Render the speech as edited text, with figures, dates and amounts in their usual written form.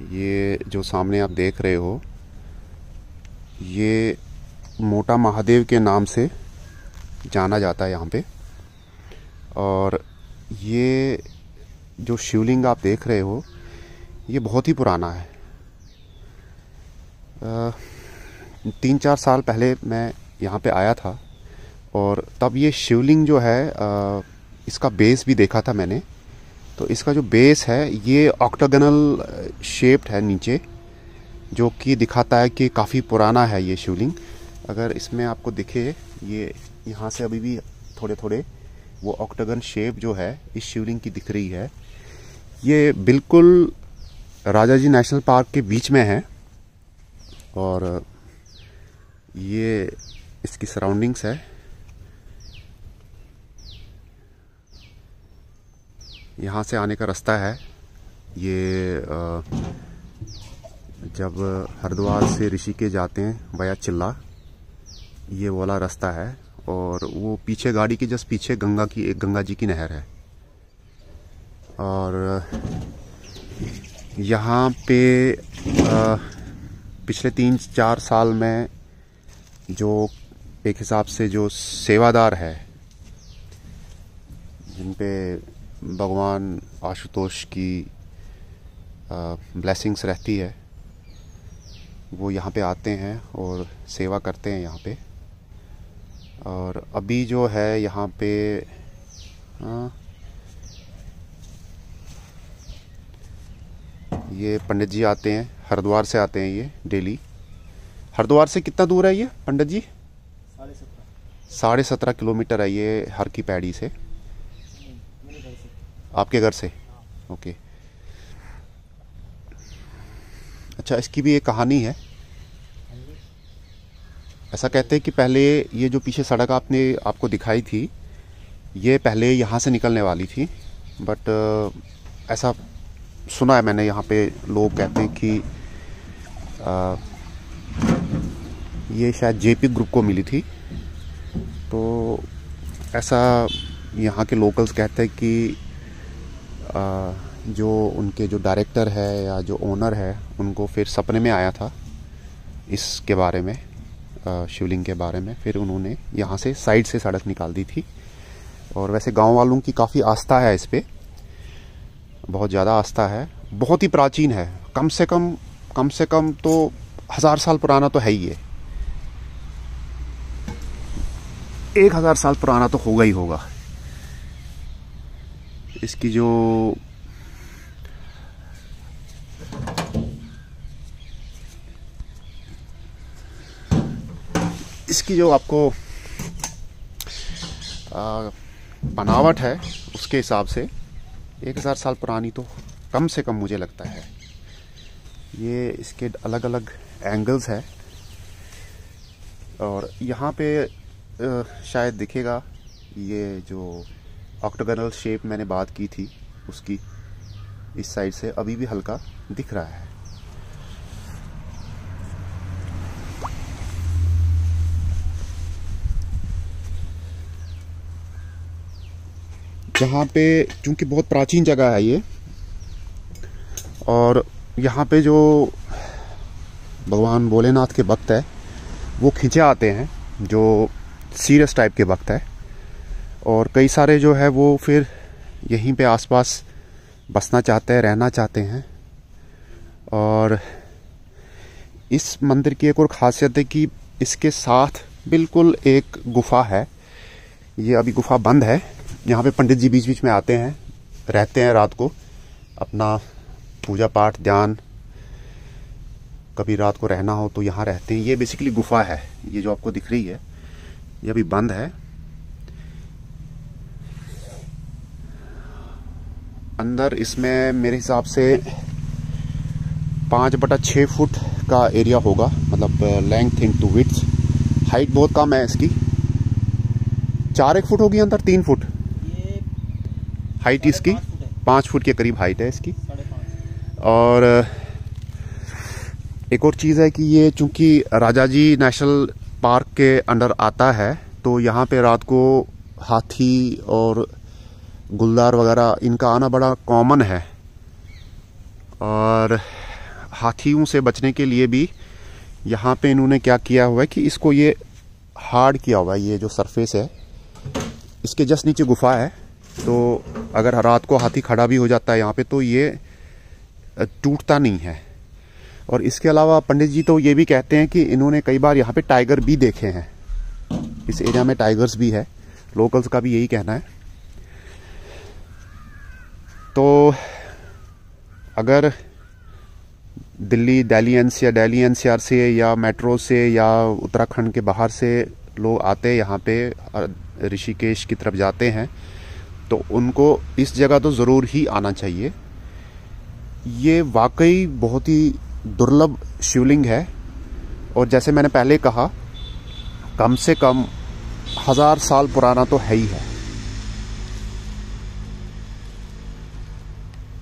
ये जो सामने आप देख रहे हो, ये मोटा महादेव के नाम से जाना जाता है यहाँ पे। और ये जो शिवलिंग आप देख रहे हो, ये बहुत ही पुराना है। 3-4 साल पहले मैं यहाँ पे आया था और तब ये शिवलिंग जो है इसका बेस भी देखा था मैंने। तो इसका जो बेस है ये ऑक्टागोनल शेप्ड है नीचे, जो कि दिखाता है कि काफ़ी पुराना है ये शिवलिंग। अगर इसमें आपको दिखे, ये यहाँ से अभी भी थोड़े थोड़े वो ऑक्टागन शेप जो है इस शिवलिंग की दिख रही है। ये बिल्कुल राजाजी नेशनल पार्क के बीच में है और ये इसकी सराउंडिंग्स है। यहाँ से आने का रास्ता है ये, जब हरिद्वार से ऋषिकेश जाते हैं वाया चिल्ला, ये वाला रास्ता है। और वो पीछे गाड़ी के जस्ट पीछे गंगा जी की नहर है। और यहाँ पे पिछले 3-4 साल में जो एक हिसाब से जो सेवादार है, जिन पे भगवान आशुतोष की ब्लेसिंग्स रहती है, वो यहाँ पे आते हैं और सेवा करते हैं यहाँ पे। और अभी जो है यहाँ पे ये पंडित जी आते हैं, हरिद्वार से आते हैं ये डेली। हरिद्वार से कितना दूर है ये पंडित जी? 17.5 किलोमीटर है ये हर की पैड़ी से, आपके घर से। ओके, अच्छा, इसकी भी एक कहानी है। ऐसा कहते हैं कि पहले ये जो पीछे सड़क आपको दिखाई थी, ये पहले यहाँ से निकलने वाली थी, बट ऐसा सुना है मैंने, यहाँ पे लोग कहते हैं कि ये शायद जेपी ग्रुप को मिली थी। तो ऐसा यहाँ के लोकल्स कहते हैं कि जो उनके जो डायरेक्टर है या जो ओनर है, उनको फिर सपने में आया था इसके बारे में, शिवलिंग के बारे में। फिर उन्होंने यहाँ से साइड से सड़क निकाल दी थी। और वैसे गांव वालों की काफ़ी आस्था है इस पे, बहुत ज़्यादा आस्था है। बहुत ही प्राचीन है, कम से कम तो 1000 साल पुराना तो है ही है। 1000 साल पुराना तो होगा ही होगा। इसकी जो आपको बनावट है उसके हिसाब से 1000 साल पुरानी तो कम से कम मुझे लगता है। ये इसके अलग अलग एंगल्स है और यहाँ पे शायद दिखेगा ये जो ऑक्टागोनल शेप मैंने बात की थी उसकी, इस साइड से अभी भी हल्का दिख रहा है। जहाँ पे क्योंकि बहुत प्राचीन जगह है ये, और यहाँ पे जो भगवान भोलेनाथ के भक्त है वो खिंचे आते हैं, जो सीरियस टाइप के भक्त है। और कई सारे जो है वो फिर यहीं पे आसपास बसना चाहते हैं, रहना चाहते हैं। और इस मंदिर की एक और ख़ासियत है कि इसके साथ बिल्कुल एक गुफा है। ये अभी गुफा बंद है। यहाँ पे पंडित जी बीच बीच में आते हैं, रहते हैं रात को, अपना पूजा पाठ ध्यान, कभी रात को रहना हो तो यहाँ रहते हैं। ये बेसिकली गुफा है, ये जो आपको दिख रही है ये अभी बंद है। अंदर इसमें मेरे हिसाब से 5/6 फुट का एरिया होगा, मतलब लेंथ इनटू विड्थ। हाइट बहुत कम है इसकी, 4 फुट होगी अंदर, 3 फुट हाइट इसकी, 5 फुट के करीब हाइट है इसकी। और एक और चीज़ है कि ये चूंकि राजाजी नेशनल पार्क के अंडर आता है, तो यहाँ पे रात को हाथी और गुलदार वगैरह इनका आना बड़ा कॉमन है। और हाथियों से बचने के लिए भी यहाँ पे इन्होंने क्या किया हुआ है कि इसको ये हार्ड किया हुआ है। ये जो सरफेस है इसके जस्ट नीचे गुफा है, तो अगर रात को हाथी खड़ा भी हो जाता है यहाँ पे तो ये टूटता नहीं है। और इसके अलावा पंडित जी तो ये भी कहते हैं कि इन्होंने कई बार यहाँ पे टाइगर भी देखे हैं। इस एरिया में टाइगर्स भी है, लोकल्स का भी यही कहना है। तो अगर दिल्ली एनसीआर से या मेट्रो से या उत्तराखंड के बाहर से लोग आते यहाँ पे ऋषिकेश की तरफ जाते हैं तो उनको इस जगह तो ज़रूर ही आना चाहिए। ये वाकई बहुत ही दुर्लभ शिवलिंग है और जैसे मैंने पहले कहा कम से कम 1000 साल पुराना तो है ही है।